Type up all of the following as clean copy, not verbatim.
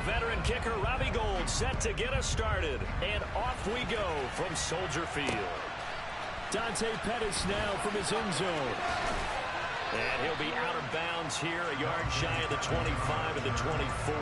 veteran kicker Robbie Gould set to get us started. And off we go from Soldier Field. Dante Pettis now from his end zone. And he'll be out of bounds here, a yard shy of the 25 of the 24.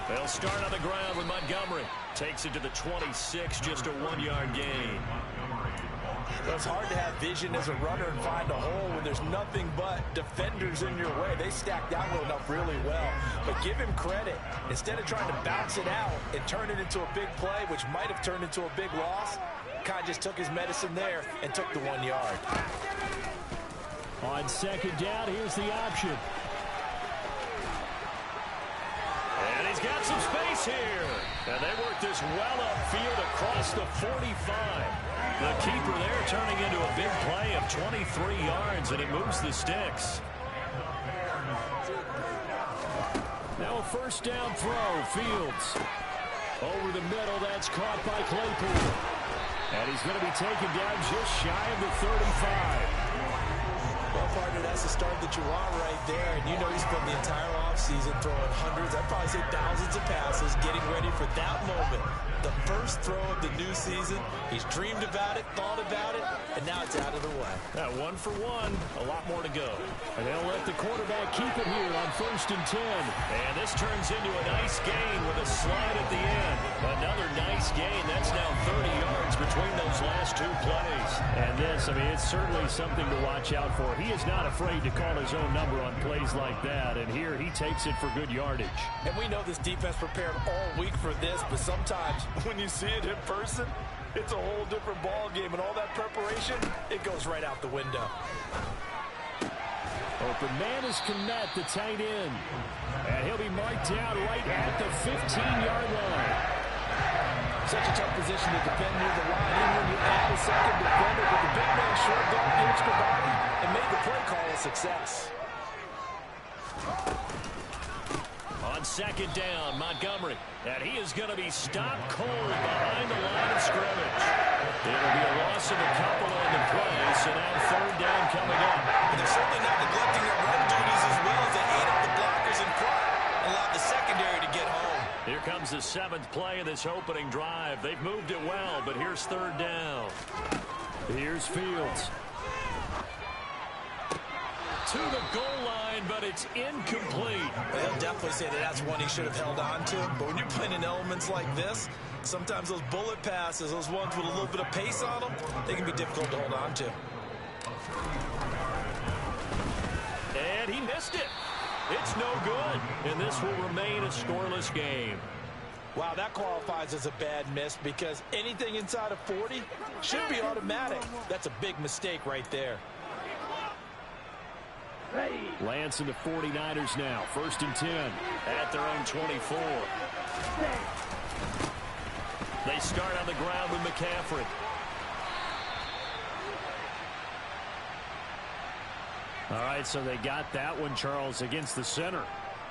They'll start on the ground with Montgomery. Takes it to the 26, just a 1-yard gain. Well, it's hard to have vision as a runner and find a hole when there's nothing but defenders in your way. They stacked out enough really well. But give him credit. Instead of trying to bounce it out and turn it into a big play, which might have turned into a big loss, kind of just took his medicine there and took the 1 yard. On second down, here's the option. And he's got some space here. And they work this well upfield across the 45. The keeper there turning into a big play of 23 yards, and it moves the sticks. Now a first down throw, Fields. Over the middle, that's caught by Claypool. And he's going to be taken down just shy of the 35. Well, partner, that's the start that you want right there. And you know he spent the entire offseason throwing hundreds, I'd probably say thousands of passes, getting ready for that moment. The first throw of the new season. He's dreamed about it, thought about it, and now it's out of the way. That 1 for 1, a lot more to go. And they'll let the quarterback keep it here on 1st and 10. And this turns into a nice gain with a slide at the end. Another nice gain. That's now 30 yards between those last 2 plays. And this, I mean, it's certainly something to watch out for. He is not afraid to call his own number on plays like that. And here he takes it for good yardage. And we know this defense prepared all week for this, but sometimes when you see it in person, it's a whole different ball game, and all that preparation, it goes right out the window. Open man is Kmet, the tight end. And he'll be marked down right at the 15-yard line. Such a tough position to defend near the line, even when you add a second defender, but the big man short guard the extra body and made the play call a success. On second down, Montgomery. And he is going to be stopped cold behind the line of scrimmage. It'll be a loss of a couple on the play, so now third down coming up. And they're certainly not neglecting their run duties as well as they ate up the blockers in front and allowed the secondary to get home. Here comes the 7th play of this opening drive. They've moved it well, but here's third down. Here's Fields. To the goal line, but it's incomplete. Well, he'll definitely say that that's one he should have held on to. But when you're playing in elements like this, sometimes those bullet passes, those ones with a little bit of pace on them, they can be difficult to hold on to. And he missed it. It's no good. And this will remain a scoreless game. Wow, that qualifies as a bad miss because anything inside of 40 should be automatic. That's a big mistake right there. Lance and the 49ers now. 1st and 10 at their own 24. They start on the ground with McCaffrey. All right, so they got that one, Charles, against the center.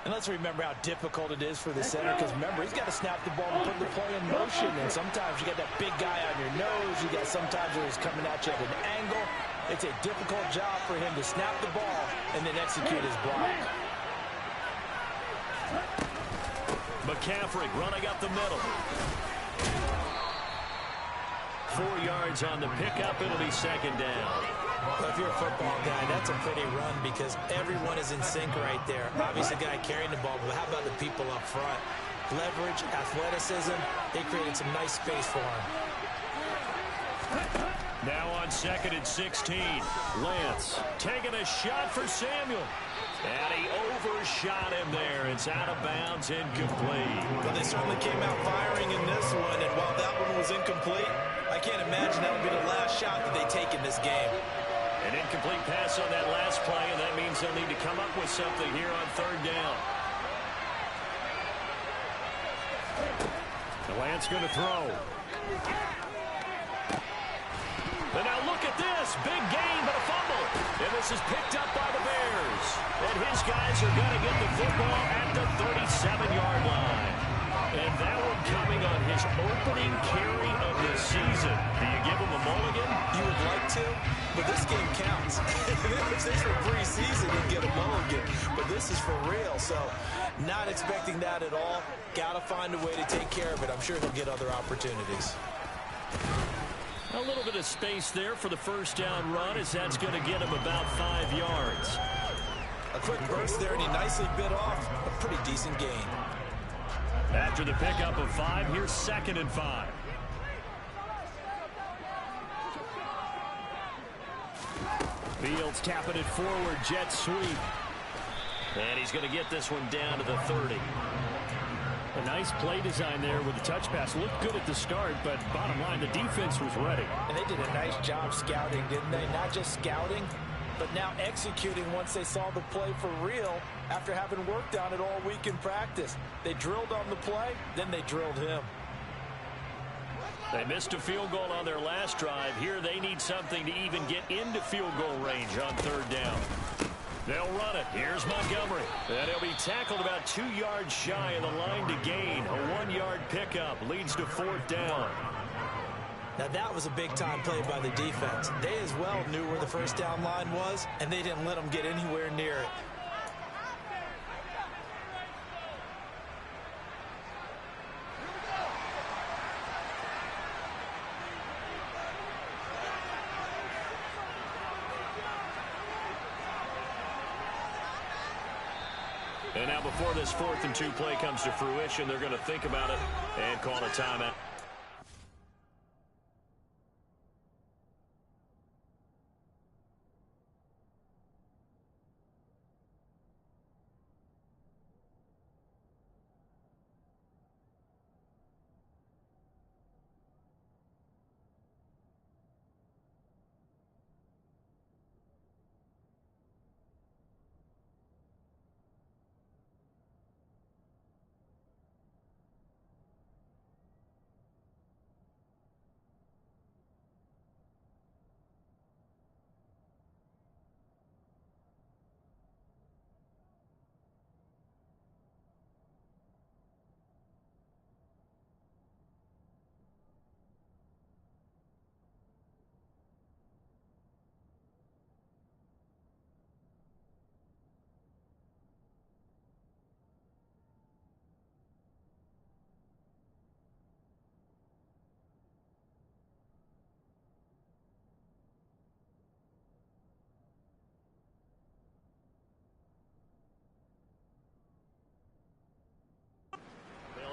And let's remember how difficult it is for the center because, remember, he's got to snap the ball and put the play in motion. And sometimes you got that big guy on your nose. You got sometimes where he's coming at you at an angle. It's a difficult job for him to snap the ball and then execute his block. McCaffrey running up the middle. 4 yards on the pickup. It'll be second down. Well, if you're a football guy, that's a pretty run because everyone is in sync right there. Obviously, the guy carrying the ball, but how about the people up front? Leverage, athleticism, they created some nice space for him. Now on 2nd and 16. Lance taking a shot for Samuel. And he overshot him there. It's out of bounds, incomplete. Well, they certainly came out firing in this one, and while that one was incomplete, I can't imagine that'll be the last shot that they take in this game. An incomplete pass on that last play, and that means they'll need to come up with something here on third down. The Lance going to throw. And now look at this. Big gain, but a fumble. And this is picked up by the Bears. And his guys are going to get the football at the 37-yard line. And that one coming on his opening carry of the season. Do you give him a mulligan? You would like to, but this game counts. If this is for preseason, you'd get a mulligan. But this is for real, so not expecting that at all. Got to find a way to take care of it. I'm sure he'll get other opportunities. A little bit of space there for the first down run, as that's going to get him about 5 yards. A quick burst there, and he nicely bit off a pretty decent gain. After the pickup of 5, here's 2nd and 5. Fields tapping it forward, jet sweep. And he's going to get this one down to the 30. A nice play design there with the touch pass. Looked good at the start, but bottom line, the defense was ready. And they did a nice job scouting, didn't they? Not just scouting, but now executing once they saw the play for real after having worked on it all week in practice. They drilled on the play, then they drilled him. They missed a field goal on their last drive. Here they need something to even get into field goal range on 3rd down. They'll run it. Here's Montgomery. And he'll be tackled about 2 yards shy of the line to gain. A 1-yard pickup leads to 4th down. Now that was a big-time play by the defense. They as well knew where the first down line was, and they didn't let them get anywhere near it. And now before this 4th and 2 play comes to fruition, they're going to think about it and call a timeout.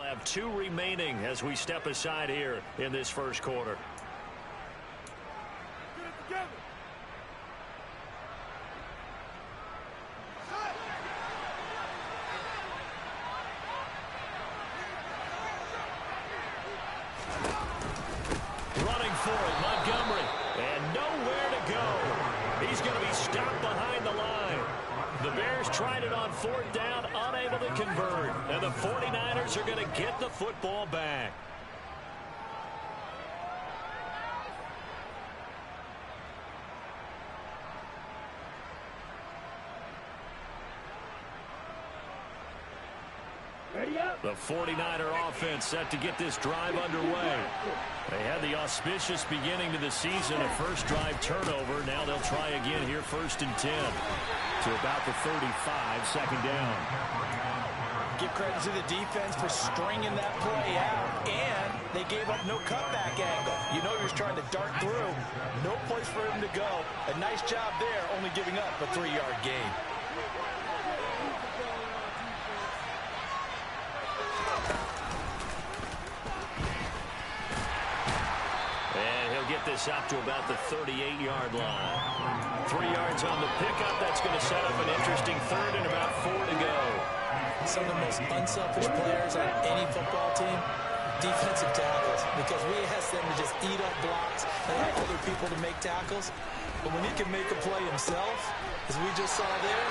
Have 2 remaining as we step aside here in this first quarter. Get it together. Running for it, Montgomery. And nowhere to go. He's going to be stopped behind the line. The Bears tried it on 4th down, unable to convert. And the 49ers are going to get the football back. The 49er offense set to get this drive underway. They had the auspicious beginning to the season, a first drive turnover. Now they'll try again here, 1st and 10. To about the 35, 2nd down. Give credit to the defense for stringing that play out, and they gave up no cutback angle. You know he was trying to dart through. No place for him to go. A nice job there, only giving up a 3-yard gain. And he'll get this up to about the 38-yard line. 3 yards on the pickup. That's going to set up an interesting 3rd and about 4 to go. Some of the most unselfish players on any football team, defensive tackles, because we ask them to just eat up blocks and allow other people to make tackles. But when he can make a play himself, as we just saw there,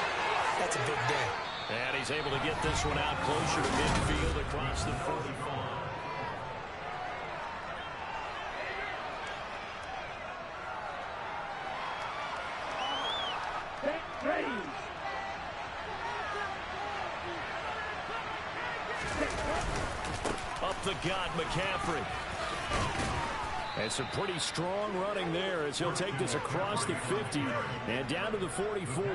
that's a big day. And he's able to get this one out closer to midfield across the 45. the God, McCaffrey. And some pretty strong running there as he'll take this across the 50 and down to the 44.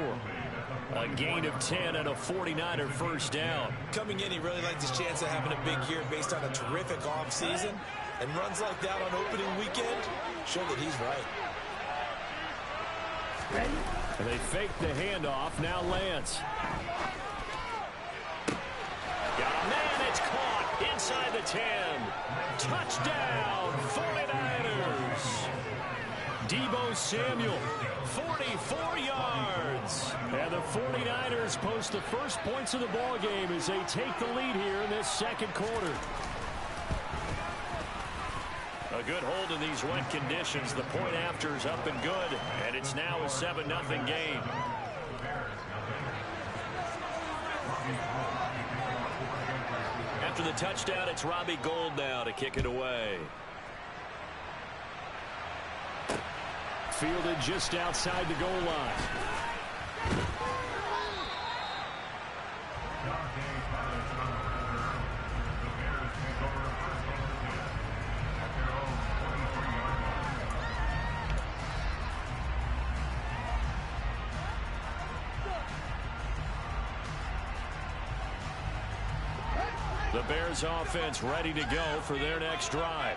A gain of 10 and a 49er first down. Coming in, he really liked his chance of having a big year based on a terrific offseason. And runs like that on opening weekend show that he's right. And they fake the handoff. Now Lance. Got a man. It's caught inside the 10. Touchdown, 49ers. Deebo Samuel, 44 yards. And the 49ers post the first points of the ball game as they take the lead here in this second quarter. A good hold in these wet conditions. The point after is up and good, and it's now a 7-0 game. After the touchdown, it's Robbie Gould now to kick it away. Fielded just outside the goal line. The Bears offense ready to go for their next drive.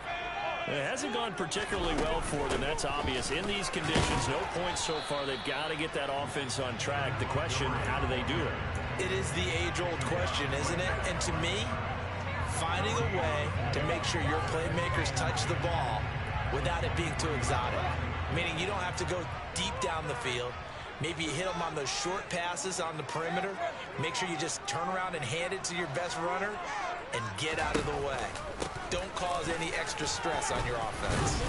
It hasn't gone particularly well for them. That's obvious. In these conditions, no points so far. They've got to get that offense on track. The question, how do they do it? It is the age-old question, isn't it? And to me, finding a way to make sure your playmakers touch the ball without it being too exotic. Meaning you don't have to go deep down the field. Maybe you hit them on those short passes on the perimeter. Make sure you just turn around and hand it to your best runner and get out of the way. Don't cause any extra stress on your offense.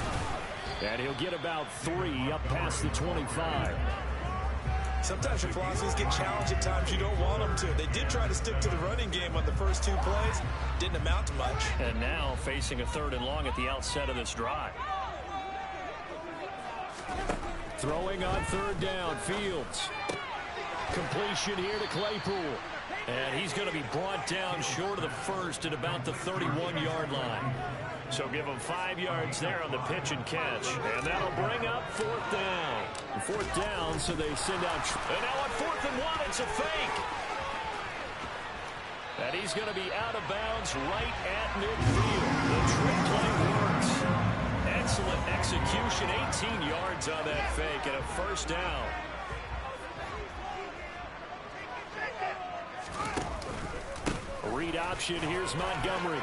And he'll get about 3 up past the 25. Sometimes your philosophies get challenged at times you don't want them to. They did try to stick to the running game on the first 2 plays. Didn't amount to much. And now facing a 3rd and long at the outset of this drive. Throwing on 3rd down, Fields. Completion here to Claypool. And he's going to be brought down short of the first at about the 31-yard line. So give him 5 yards there on the pitch and catch. And that'll bring up 4th down. 4th down, so they send out. And now on 4th and 1, it's a fake. And he's going to be out of bounds right at midfield. The trick play works. Excellent execution. 18 yards on that fake and a first down. Read option. Here's Montgomery.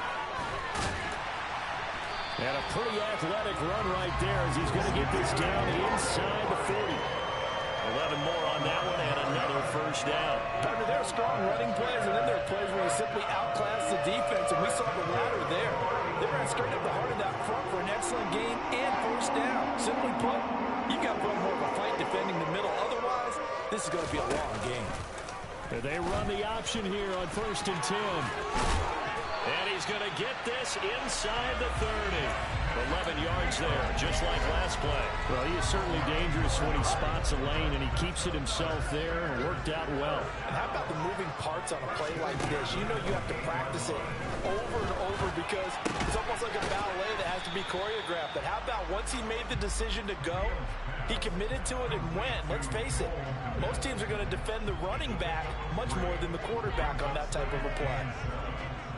And a pretty athletic run right there as he's going to get this down inside the 40. 11 more on that one and another first down. Partner, there are strong running plays, and then there are plays where you simply outclass the defense, and we saw the latter there. They ran straight up the heart of that front for an excellent gain and first down. Simply put, you've got to put more of a fight defending the middle. Otherwise, this is going to be a long game. And they run the option here on 1st and 10. And he's going to get this inside the 30. 11 yards there, just like last play. Well, he is certainly dangerous when he spots a lane, and he keeps it himself there and worked out well. And how about the moving parts on a play like this? You know you have to practice it over and over because it's almost like a ballet that has to be choreographed. But how about once he made the decision to go, he committed to it and went. Let's face it, most teams are going to defend the running back much more than the quarterback on that type of a play.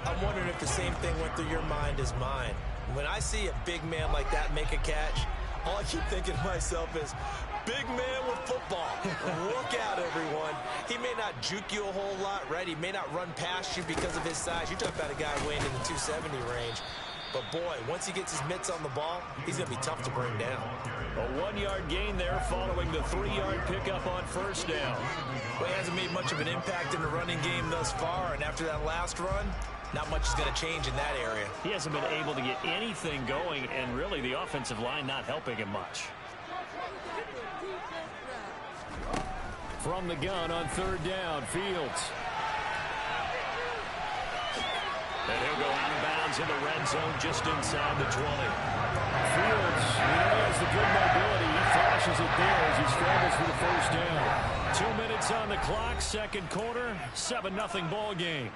I'm wondering if the same thing went through your mind as mine. When I see a big man like that make a catch, all I keep thinking to myself is, big man with football. Look out, everyone. He may not juke you a whole lot, right? He may not run past you because of his size. You're talking about a guy weighing in the 270 range. But, boy, once he gets his mitts on the ball, he's going to be tough to bring down. A 1-yard gain there following the 3-yard pickup on first down. Well, he hasn't made much of an impact in the running game thus far, and after that last run, not much is going to change in that area. He hasn't been able to get anything going, and really the offensive line not helping him much. From the gun on 3rd down, Fields. And he'll go out of bounds in the red zone just inside the 20. Fields, he has the good mobility. He flashes it there as he scrambles for the first down. 2 minutes on the clock, second quarter, 7-0 ball game.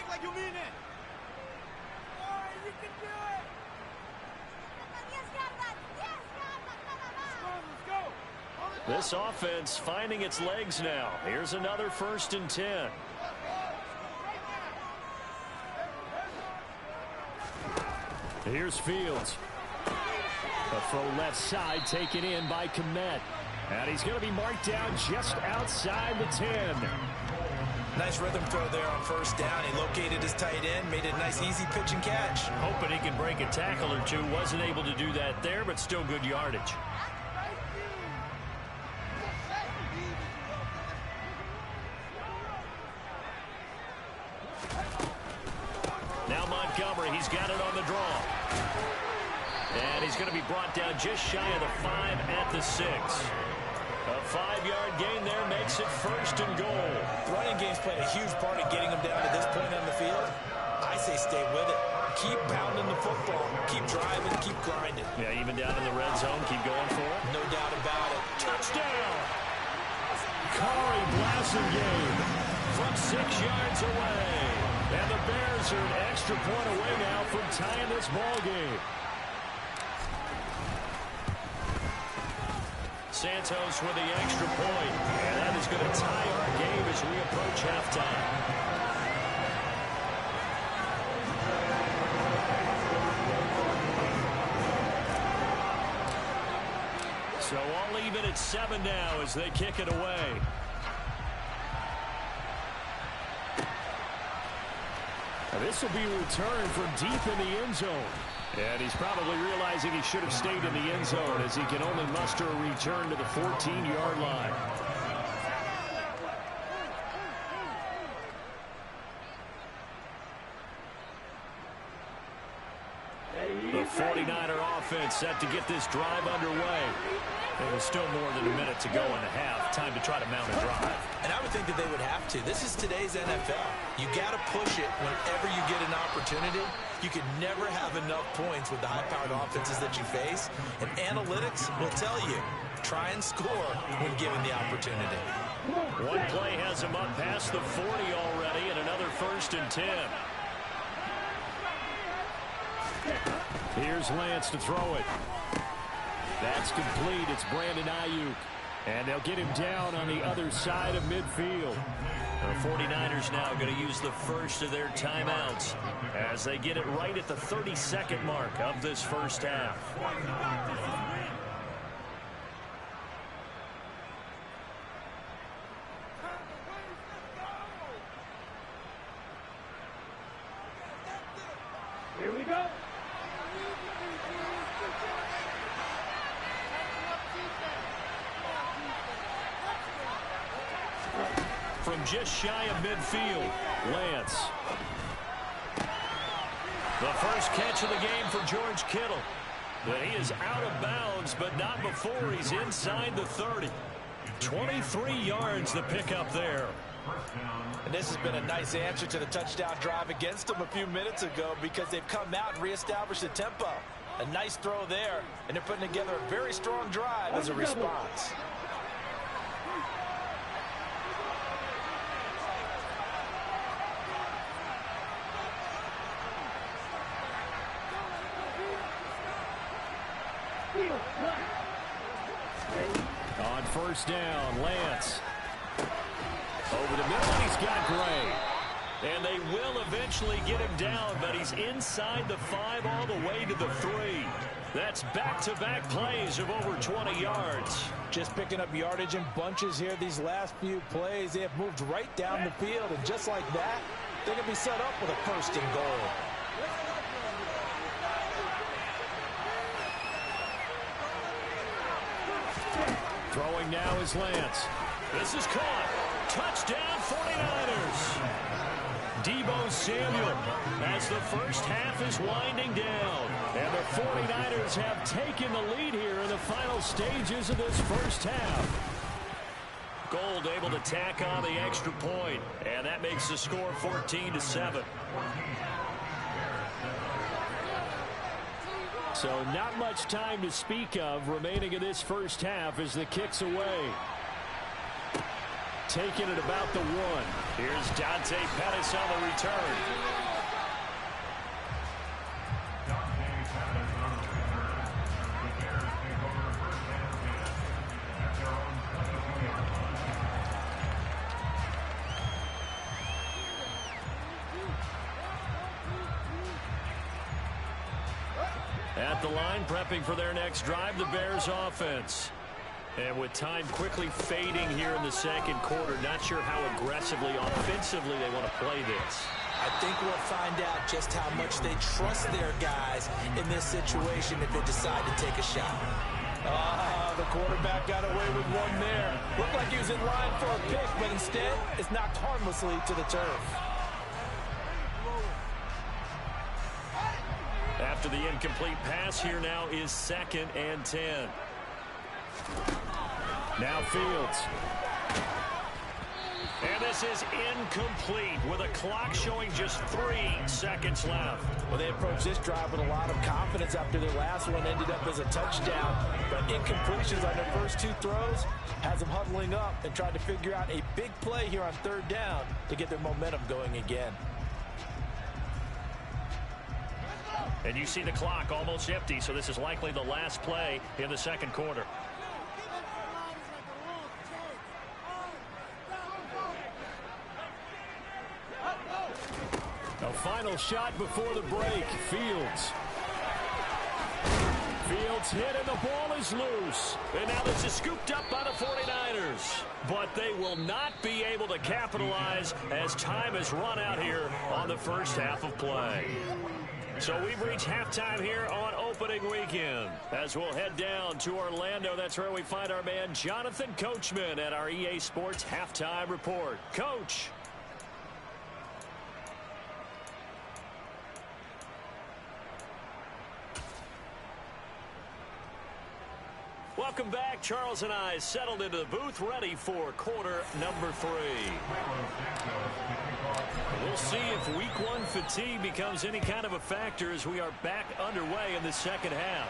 Like you mean it. This offense finding its legs now. Here's another 1st and 10. Here's Fields. A throw left side taken in by Kmet. And he's going to be marked down just outside the 10. Nice rhythm throw there on 1st down. He located his tight end, made it a nice easy pitch and catch. Hoping he can break a tackle or two. Wasn't able to do that there, but still good yardage. Now Montgomery, he's got it on the draw. And he's going to be brought down just shy of the 5 at the 6. A 5-yard gain there makes it 1st and goal. The running game's played a huge part in getting him down to this point on the field. I say stay with it. Keep pounding the football. Keep driving. Keep grinding. Yeah, even down in the red zone, keep going for it. No doubt about it. Touchdown! Corey Blasingame from 6 yards away. And the Bears are an extra point away now from tying this ball game. Santos with the extra point. And that is going to tie our game as we approach halftime. So all even at 7 now as they kick it away. This will be a return from deep in the end zone. And he's probably realizing he should have stayed in the end zone as he can only muster a return to the 14-yard line. The 49er offense set to get this drive underway. There's still more than a minute to go in the half. Time to try to mount a drive. And I would think that they would have to. This is today's NFL. You got to push it whenever you get an opportunity. You can never have enough points with the high-powered offenses that you face. And analytics will tell you, try and score when given the opportunity. One play has him up past the 40 already, and another 1st and 10. Here's Lance to throw it. That's complete. It's Brandon Ayuk. And they'll get him down on the other side of midfield. The 49ers now going to use the first of their timeouts as they get it right at the 32nd mark of this first half. Here we go. From just shy of midfield, Lance. The first catch of the game for George Kittle. But he is out of bounds, but not before he's inside the 30. 23 yards the pickup there. And this has been a nice answer to the touchdown drive against them a few minutes ago because they've come out and reestablished the tempo. A nice throw there, and they're putting together a very strong drive as a response. On 1st down, Lance. Over the middle, and he's got Gray. And they will eventually get him down, but he's inside the 5 all the way to the 3. That's back-to-back plays of over 20 yards. Just picking up yardage in bunches here these last few plays. They have moved right down the field, and just like that, they're going to be set up with a 1st and goal. Throwing now is Lance. This is caught. Touchdown 49ers. Deebo Samuel as the first half is winding down. And the 49ers have taken the lead here in the final stages of this first half. Gold able to tack on the extra point. And that makes the score 14-7. So not much time to speak of remaining in this first half as the kick's away. Taking it about the 1. Here's Dante Pettis on the return. At the line, prepping for their next drive, the Bears offense. And with time quickly fading here in the second quarter, not sure how aggressively, offensively they want to play this. I think we'll find out just how much they trust their guys in this situation if they decide to take a shot. The quarterback got away with one there. Looked like he was in line for a pick, but instead it's knocked harmlessly to the turf. After the incomplete pass, here now is 2nd and 10. Now Fields. And this is incomplete with a clock showing just 3 seconds left. Well, they approached this drive with a lot of confidence after their last one ended up as a touchdown. But incompletions on their first 2 throws has them huddling up and trying to figure out a big play here on 3rd down to get their momentum going again. And you see the clock almost empty, so this is likely the last play in the second quarter. A final shot before the break. Fields. Fields hit and the ball is loose. And now this is scooped up by the 49ers. But they will not be able to capitalize as time has run out here on the first half of play. So we've reached halftime here on opening weekend. As we'll head down to Orlando, that's where we find our man Jonathan Coachman at our EA Sports Halftime Report. Coach. Welcome back. Charles and I settled into the booth, ready for quarter number 3. We'll see if week 1 fatigue becomes any kind of a factor as we are back underway in the second half.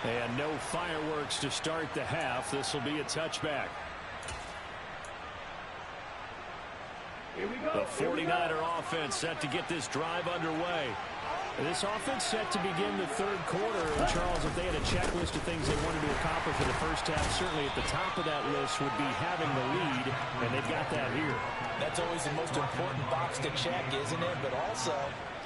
And no fireworks to start the half. This will be a touchback. The 49er offense set to get this drive underway. This offense set to begin the third quarter. And Charles, if they had a checklist of things they wanted to accomplish in the first half, certainly at the top of that list would be having the lead, and they've got that here. That's always the most important box to check, isn't it? But also,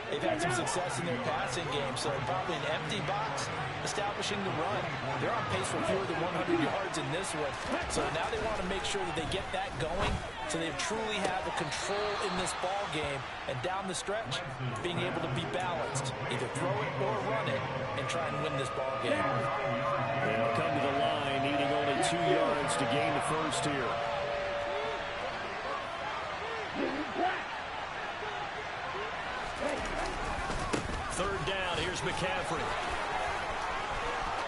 they've had some success in their passing game, so probably an empty box, establishing the run. They're on pace for fewer than 100 yards in this one. So now they want to make sure that they get that going so they truly have the control in this ball game, and down the stretch, being able to be balanced. Either throw it or run it and try and win this ball game. They'll come to the line, needing only 2 yards to gain the first here. Third down, here's McCaffrey.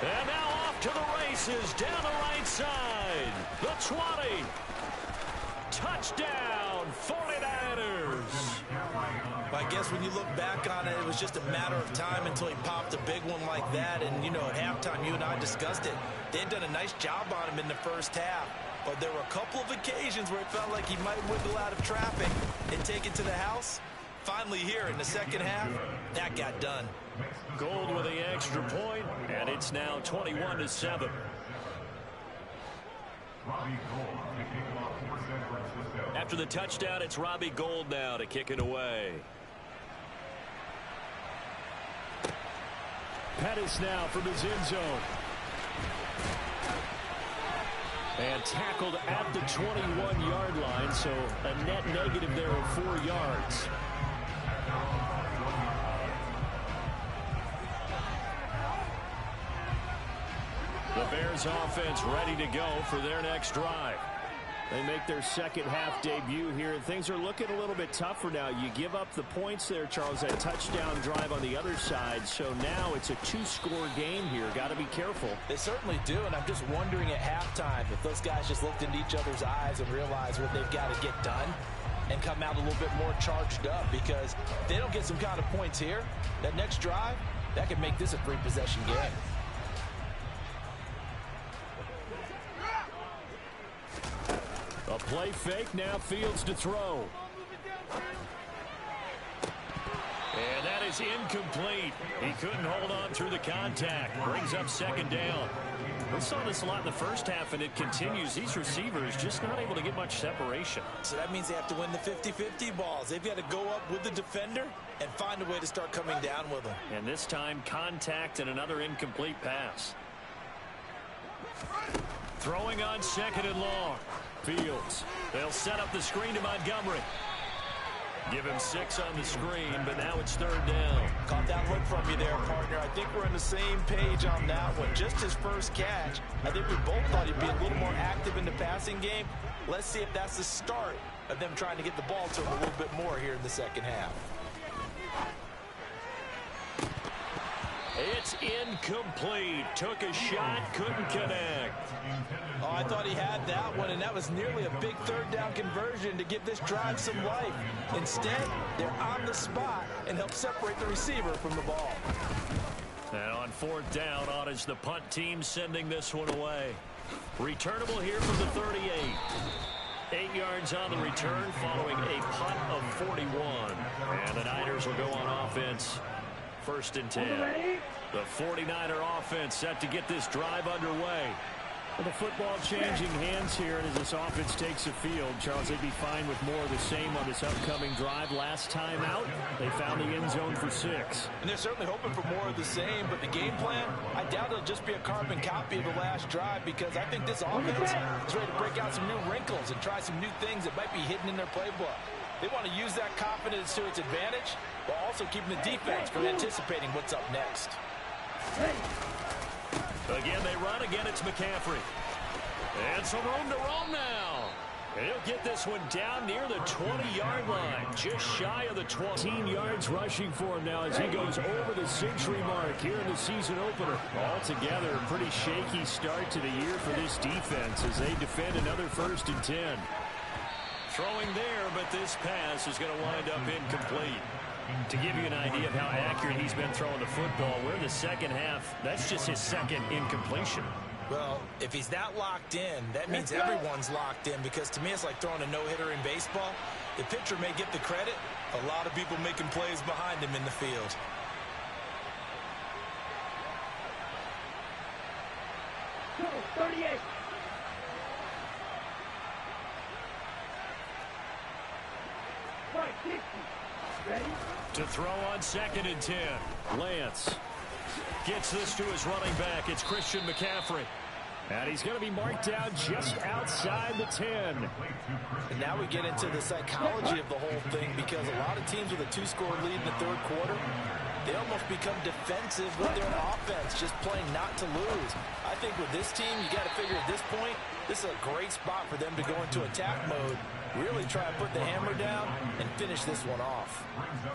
And now off to the races, down the right side. The 20. Touchdown, 49ers. I guess when you look back on it, it was just a matter of time until he popped a big one like that. And, you know, at halftime, you and I discussed it. They'd done a nice job on him in the first half. But there were a couple of occasions where it felt like he might wiggle out of traffic and take it to the house. Finally here in the second half, that got done. Gold with the extra point, and it's now 21-7. After the touchdown, it's Robbie Gould now to kick it away. Pettis now from his end zone. And tackled at the 21-yard line, so a net negative there of 4 yards. The Bears offense ready to go for their next drive. They make their second half debut here, and things are looking a little bit tougher now. You give up the points there, Charles, that touchdown drive on the other side. So now it's a 2-score game here. Got to be careful. They certainly do, and I'm just wondering at halftime if those guys just looked into each other's eyes and realized what they've got to get done and come out a little bit more charged up, because if they don't get some kind of points here, that next drive, that could make this a 3-possession game. A play fake, now Fields to throw. And that is incomplete. He couldn't hold on through the contact. Brings up second down. We saw this a lot in the first half, and it continues. These receivers just not able to get much separation. So that means they have to win the 50-50 balls. They've got to go up with the defender and find a way to start coming down with them. And this time, contact and another incomplete pass. Throwing on 2nd and long. Fields. They'll set up the screen to Montgomery. Give him 6 on the screen, but now it's 3rd down. Caught that look from you there, partner. I think we're on the same page on that one. Just his first catch. I think we both thought he'd be a little more active in the passing game. Let's see if that's the start of them trying to get the ball to him a little bit more here in the second half. It's incomplete. Took a shot, couldn't connect. Oh, I thought he had that one, and that was nearly a big 3rd down conversion to give this drive some life. Instead, they're on the spot and help separate the receiver from the ball. And on 4th down, on is the punt team sending this one away. Returnable here from the 38. 8 yards on the return following a punt of 41. And the Niners will go on offense. 1st and 10. The 49er offense set to get this drive underway. Well, the football changing hands here, and as this offense takes the field, Charles, they'd be fine with more of the same on this upcoming drive. Last time out, they found the end zone for 6. And they're certainly hoping for more of the same, but the game plan, I doubt it'll just be a carbon copy of the last drive, because I think this offense is ready to break out some new wrinkles and try some new things that might be hidden in their playbook. They want to use that confidence to its advantage, while also keeping the defense from anticipating what's up next. Again, they run. Again, it's McCaffrey. And some room to roam now. And he'll get this one down near the 20-yard line, just shy of the 20 yards rushing for him now as he goes over the century mark here in the season opener. Altogether, a pretty shaky start to the year for this defense as they defend another 1st and 10. Throwing there, but this pass is going to wind up incomplete. To give you an idea of how accurate he's been throwing the football, we're in the second half. That's just his 2nd incompletion. Well, if he's that locked in, that means everyone's locked in, because to me it's like throwing a no-hitter in baseball. The pitcher may get the credit, a lot of people making plays behind him in the field. No, 38. Right, 60. Ready? To throw on 2nd and 10. Lance gets this to his running back. It's Christian McCaffrey. And he's going to be marked down just outside the 10. And now we get into the psychology of the whole thing, because a lot of teams with a 2-score lead in the 3rd quarter, they almost become defensive with their offense, just playing not to lose. I think with this team, you got to figure at this point, this is a great spot for them to go into attack mode, really try and put the hammer down and finish this one off.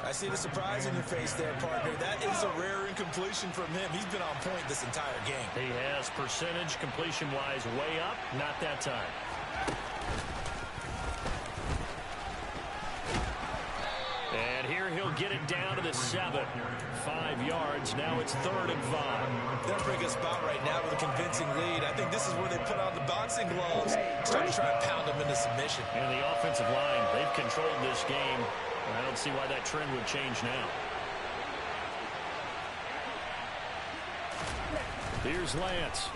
I see the surprise in your face there, partner. That is a rare incompletion from him. He's been on point this entire game. He has percentage completion-wise way up, not that time. And here he'll get it down to the 7. 5 yards. Now it's 3rd and 5. They're in a pretty good spot right now with a convincing lead. I think this is where they put on the boxing gloves, start to try and pound them into submission. And the offensive line, they've controlled this game. I don't see why that trend would change now. Here's Lance.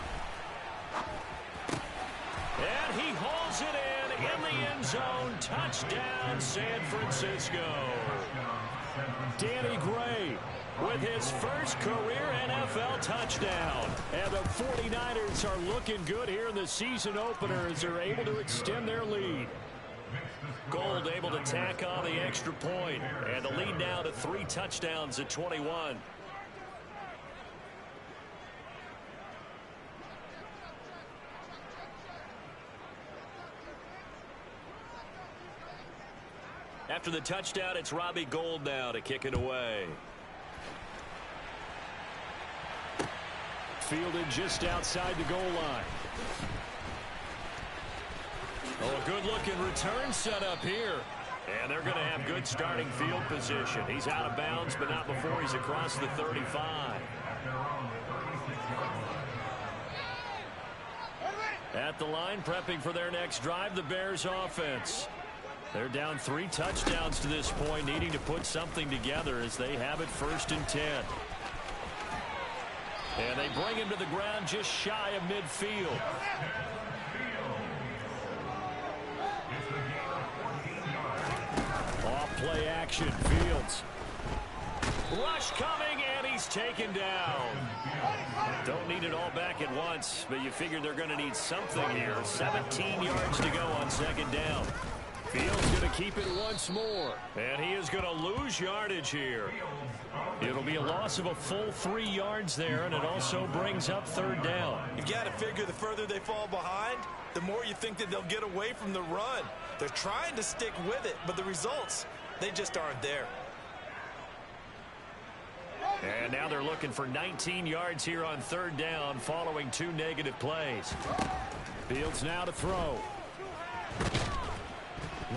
And he hauls it in the end zone. Touchdown, San Francisco. Danny Gray with his first career NFL touchdown. And the 49ers are looking good here in the season opener as they're able to extend their lead. Gold able to tack on the extra point. And the lead now to 3 touchdowns at 21. After the touchdown, it's Robbie Gould now to kick it away. Fielded just outside the goal line. Oh, a good-looking return set up here. And they're going to have good starting field position. He's out of bounds, but not before he's across the 35. At the line, prepping for their next drive, the Bears offense. They're down 3 touchdowns to this point, needing to put something together as they have it 1st and 10. And they bring him to the ground just shy of midfield. Off play action, Fields. Rush coming, and he's taken down. Don't need it all back at once, but you figure they're going to need something here. 17 yards to go on second down. Fields going to keep it once more, and he is going to lose yardage here. It'll be a loss of a full 3 yards there, and it also brings up third down. You've got to figure the further they fall behind, the more you think that they'll get away from the run. They're trying to stick with it, but the results, they just aren't there. And now they're looking for 19 yards here on third down following 2 negative plays. Fields now to throw.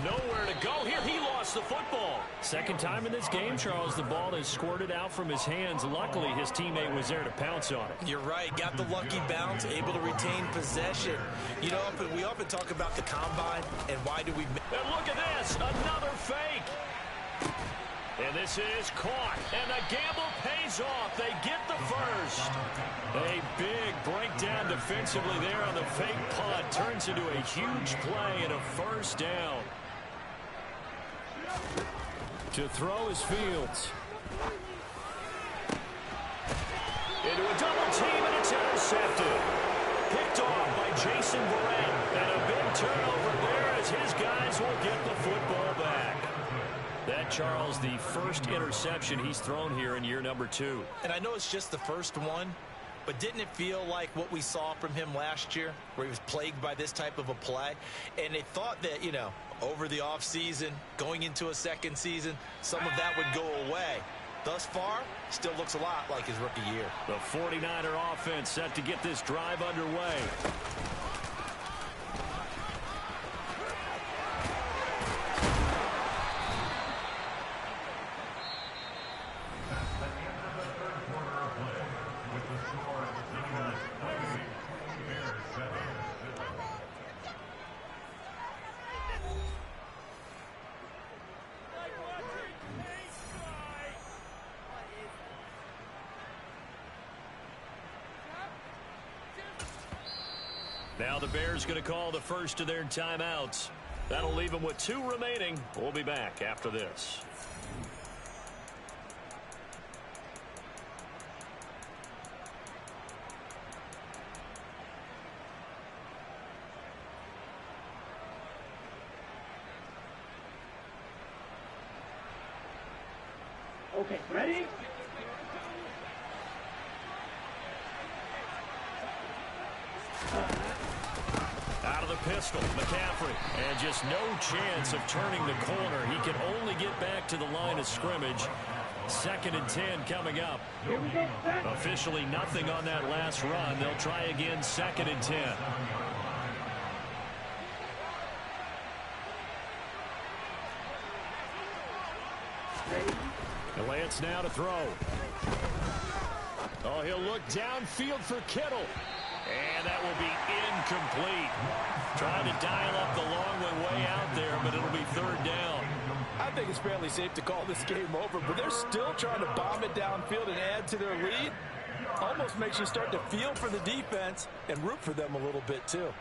Nowhere to go here. He lost the football. Second time in this game, Charles, the ball has squirted out from his hands. Luckily, his teammate was there to pounce on it. You're right. Got the lucky bounce, able to retain possession. You know, we often talk about the combine and why do we... And look at this. Another fake. And this is caught. And the gamble pays off. They get the first. A big breakdown defensively there on the fake punt. Turns into a huge play and a first down. To throw is Fields. Into a double team, and it's intercepted. Picked off by Jason Verrett. And a big turnover there as his guys will get the football back. That, Charles, the first interception he's thrown here in year number 2. And I know it's just the first one, but didn't it feel like what we saw from him last year, where he was plagued by this type of a play? And they thought that, you know, over the offseason, going into a second season, some of that would go away. Thus far, still looks a lot like his rookie year. The 49er offense set to get this drive underway. Now the Bears going to call the first of their timeouts. That'll leave them with 2 remaining. We'll be back after this. Okay, ready? Out of the pistol, McCaffrey. And just no chance of turning the corner. He can only get back to the line of scrimmage. 2nd and 10 coming up. Here we go. Set. Officially nothing on that last run. They'll try again 2nd and 10. And Lance now to throw. Oh, he'll look downfield for Kittle. And that will be incomplete. Trying to dial up the long way out there, but it'll be third down. I think it's fairly safe to call this game over, but they're still trying to bomb it downfield and add to their lead. Almost makes you start to feel for the defense and root for them a little bit, too.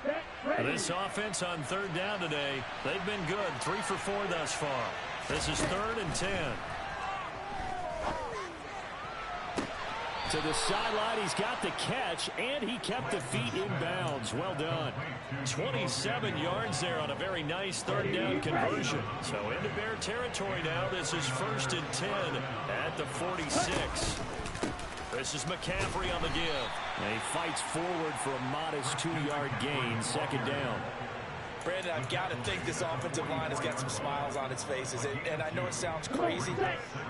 Set. Ready. This offense on third down today, they've been good. 3 for 4 thus far. This is 3rd and 10. To the sideline, he's got the catch, and he kept the feet in bounds. Well done. 27 yards there on a very nice third down conversion. So into Bear territory now. This is 1st and 10 at the 46. This is McCaffrey on the give. And he fights forward for a modest 2-yard gain. 2nd down. Brandon, I've got to think this offensive line has got some smiles on its faces. And I know it sounds crazy,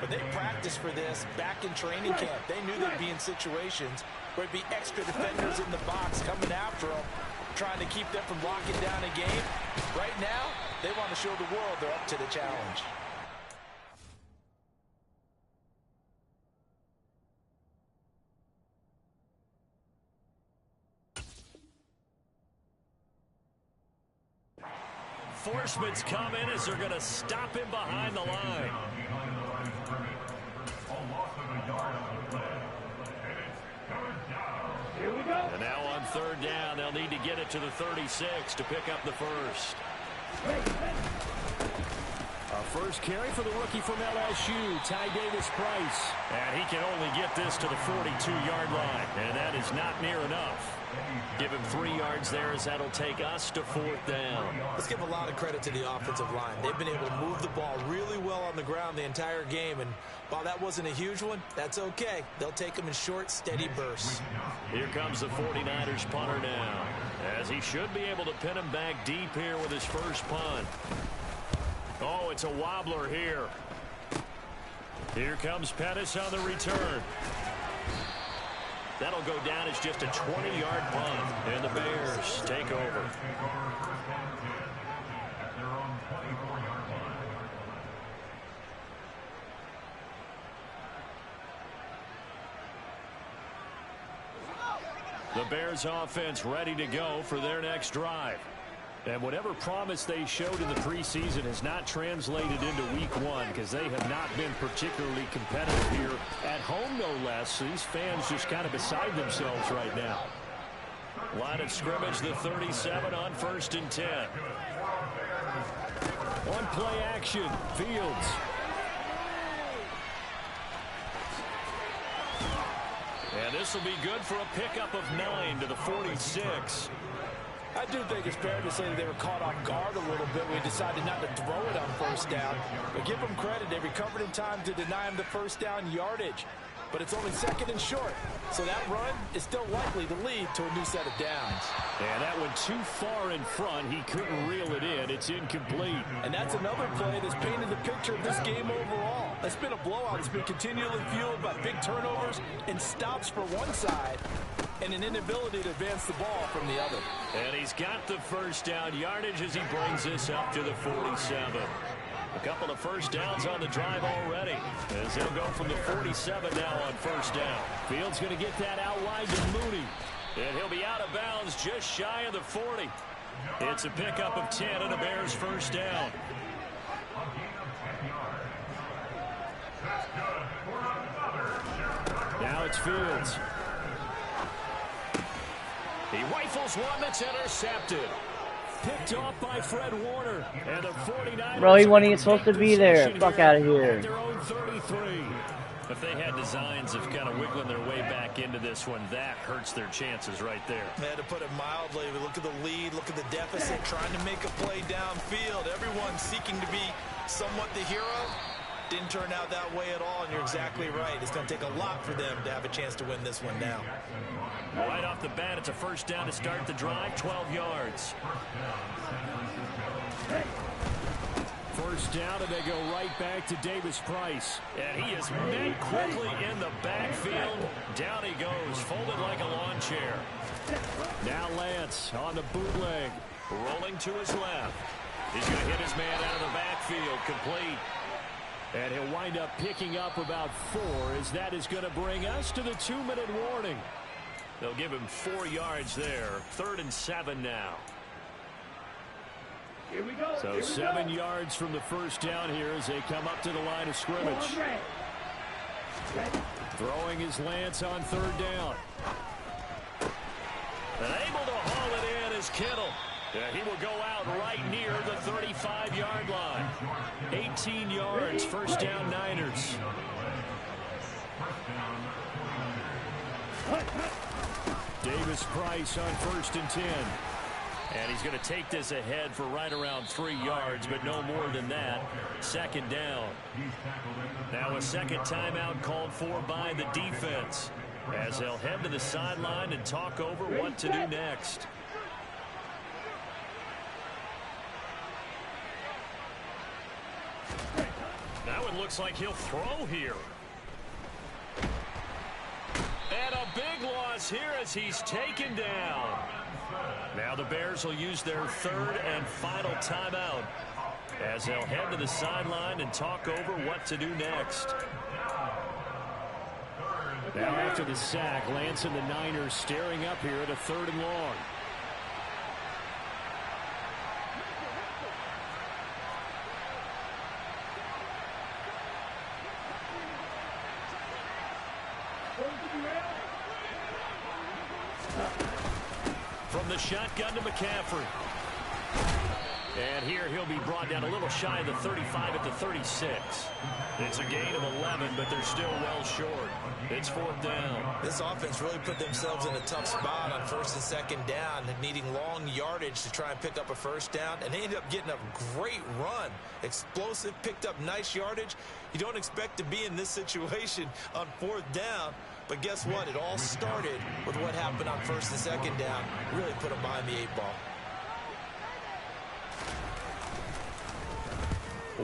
but they practiced for this back in training camp. They knew they'd be in situations where it'd be extra defenders in the box coming after them, trying to keep them from locking down a game. Right now, they want to show the world they're up to the challenge. Enforcement's come in as they're going to stop him behind the line. Here we go. And now on third down, they'll need to get it to the 36 to pick up the first. A first carry for the rookie from LSU, Ty Davis-Price. And he can only get this to the 42-yard line, and that is not near enough. Give him 3 yards there as that'll take us to fourth down. Let's give a lot of credit to the offensive line. They've been able to move the ball really well on the ground the entire game, and while that wasn't a huge one, that's okay. They'll take them in short, steady bursts. Here comes the 49ers punter now, as he should be able to pin him back deep here with his first punt. Oh, it's a wobbler here. Here comes Pettis on the return. That'll go down as just a 20-yard punt, and the Bears take over. The Bears offense ready to go for their next drive. And whatever promise they showed in the preseason has not translated into week one because they have not been particularly competitive here at home, no less. These fans just kind of beside themselves right now. Line of scrimmage, the 37 on 1st and 10. On play action, Fields. And this will be good for a pickup of 9 to the 46. I do think it's fair to say that they were caught off guard a little bit when we decided not to throw it on first down. But give them credit. They recovered in time to deny him the first down yardage. But it's only 2nd and short. So that run is still likely to lead to a new set of downs. And that went too far in front. He couldn't reel it in. It's incomplete. And that's another play that's painted the picture of this game overall. It's been a blowout. It's been continually fueled by big turnovers and stops for one side and an inability to advance the ball from the other. And he's got the first down yardage as he brings this up to the 47. A couple of first downs on the drive already as they'll go from the 47 now on first down. Fields going to get that out wide to Mooney. And he'll be out of bounds just shy of the 40. It's a pickup of 10 and a Bears first down. Now it's Fields. He rifles one that's intercepted. Picked off by Fred Warner. And the 49ers. Bro, he wasn't even supposed to be there. Fuck out of here. Their own 33. If they had designs of kind of wiggling their way back into this one, that hurts their chances right there. To put it mildly, look at the lead, look at the deficit, trying to make a play downfield. Everyone seeking to be somewhat the hero. Didn't turn out that way at all, and you're exactly right. It's going to take a lot for them to have a chance to win this one now. Right off the bat, it's a first down to start the drive, 12 yards. First down, and they go right back to Davis-Price. And he is met quickly in the backfield. Down he goes, folded like a lawn chair. Now Lance on the bootleg, rolling to his left. He's going to hit his man out of the backfield, complete. And he'll wind up picking up about 4 as that is going to bring us to the 2-minute warning. They'll give him 4 yards there. 3rd and 7 now. Here we go. So 7 yards from the first down here as they come up to the line of scrimmage. Throwing his Lance on 3rd down. And able to haul it in is Kittle. He will go out right near the 35-yard line. 18 yards, first down Niners. Davis-Price on 1st and 10. And he's going to take this ahead for right around 3 yards, but no more than that. 2nd down. Now a second timeout called for by the defense as they'll head to the sideline and talk over what to do next. That one looks like he'll throw here. And a big loss here as he's taken down. Now the Bears will use their 3rd and final timeout as they'll head to the sideline and talk over what to do next. Now after the sack, Lance and the Niners staring up here at a 3rd and long. shotgun to McCaffrey. And here he'll be brought down a little shy of the 35 at the 36. It's a gain of 11, but they're still well short. It's 4th down. This offense really put themselves in a tough spot on 1st and 2nd down, needing long yardage to try and pick up a 1st down, and they ended up getting a great run. Explosive, picked up nice yardage. You don't expect to be in this situation on 4th down, but guess what? It all started with what happened on 1st and 2nd down. Really put them behind the 8-ball.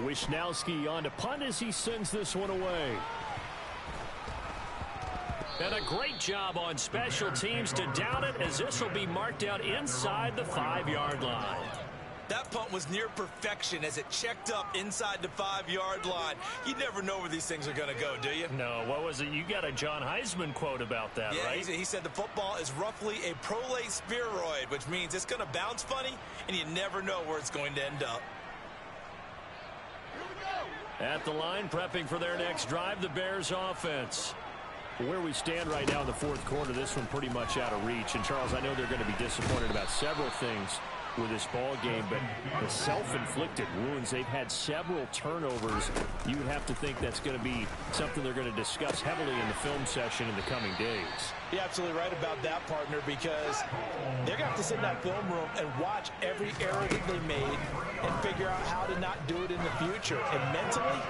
Wisnowski on to punt as he sends this one away. And a great job on special teams to down it, as this will be marked out inside the 5-yard line. That punt was near perfection as it checked up inside the 5-yard line. You never know where these things are going to go, do you? No, what was it? You got a John Heisman quote about that, right? Yeah, he said the football is roughly a prolate spheroid, which means it's going to bounce funny, and you never know where it's going to end up. At the line, prepping for their next drive, the Bears offense. Where we stand right now in the 4th quarter, this one pretty much out of reach. And, Charles, I know they're going to be disappointed about several things with this ball game, but the self-inflicted wounds, they've had several turnovers. You would have to think that's going to be something they're going to discuss heavily in the film session in the coming days. You're absolutely right about that, partner, because they're going to have to sit in that film room and watch every error that they made and figure out how to not do it in the future. And mentally,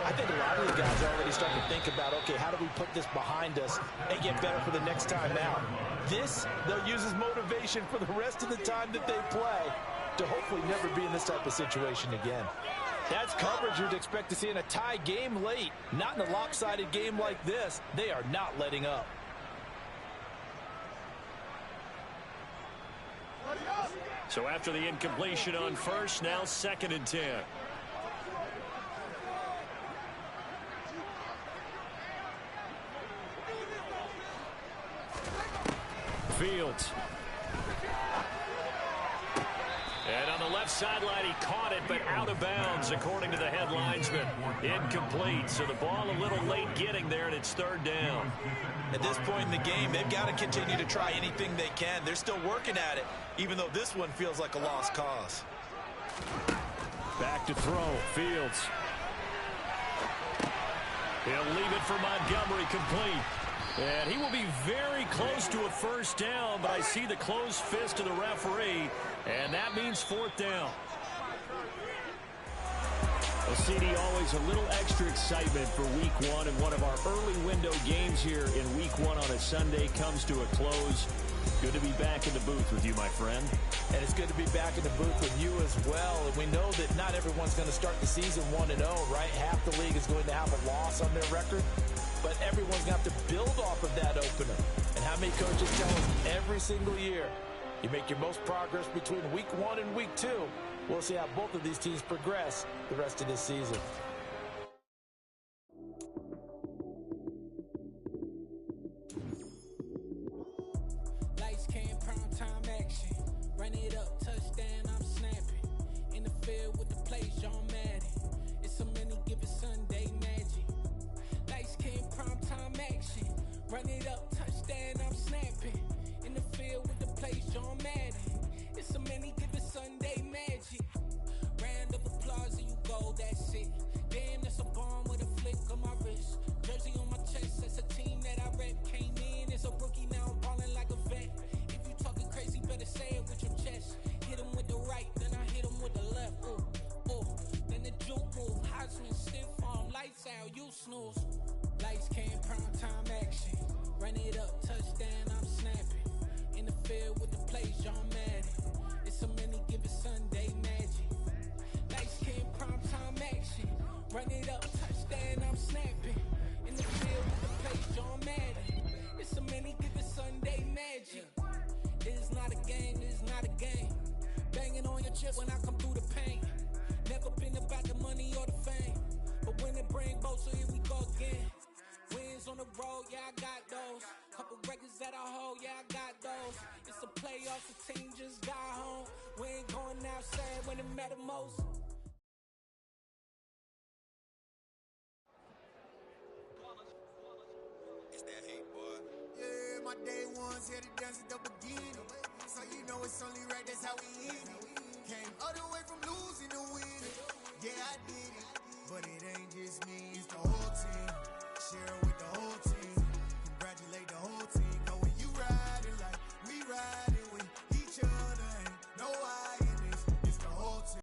I think a lot of the guys are already starting to think about, okay, how do we put this behind us and get better for the next time out? This, they'll use as motivation for the rest of the time that they play to hopefully never be in this type of situation again. That's coverage you'd expect to see in a tie game late. Not in a lopsided game like this. They are not letting up. So after the incompletion on 1st, now 2nd and 10. Fields. And on the left sideline, he caught it, but out of bounds, according to the head linesman. Incomplete, so the ball a little late getting there, and it's 3rd down. At this point in the game, they've got to continue to try anything they can. They're still working at it, even though this one feels like a lost cause. Back to throw, Fields. He'll leave it for Montgomery, complete. And he will be very close to a 1st down, but I see the closed fist of the referee, and that means 4th down. Well, CD, always a little extra excitement for Week 1, and one of our early window games here in Week 1 on a Sunday comes to a close. Good to be back in the booth with you, my friend. And it's good to be back in the booth with you as well. And we know that not everyone's going to start the season 1-0, right? Half the league is going to have a loss on their record. But everyone's going to have to build off of that opener. And how many coaches tell us every single year, you make your most progress between Week 1 and Week 2. We'll see how both of these teams progress the rest of this season. Lights came, prime time action. Run it up, touchdown, I'm snapping. In the field with the play, John Madden. It's a many given Sunday magic. Lights came, prime time action. Run it up, touchdown, I'm snapping. In the field with the play, John Madden. It's a many given Sunday magic. Round of applause and you go, that's it. Damn, that's a bomb with a flick on my wrist. Jersey on my chest, that's a team that I rep. Came in as a rookie, now I'm balling like a vet. If you talking crazy, better say it with your chest. Hit him with the right, then I hit him with the left. Ooh, ooh. Then the juke move, Heisman, stiff arm, lights out, you snooze. Lights came, prime time action. Run it up, touchdown, I'm snapping. In the field with the plays, John Madden. It's a many given Sunday magic. Lights came, prime time action. Run it up, touchdown, I'm snapping. In the field with the plays, John Madden. It's a many given Sunday magic. This is not a game, this is not a game. Banging on your chest when I come through the paint. Never been about the money or the fame. But when it bring both, so here we go again. Wins on the road, yeah, I got those. Couple records that I hold, yeah, I got those. It's a playoffs, the team just got home. We ain't going outside when it matter most. It's that hate, boy. Yeah, my day ones here to dance at the beginning. so you know it's only right, that's how we eat it. Came all the way from losing to winning. Yeah, I did it, but it ain't just me, it's the whole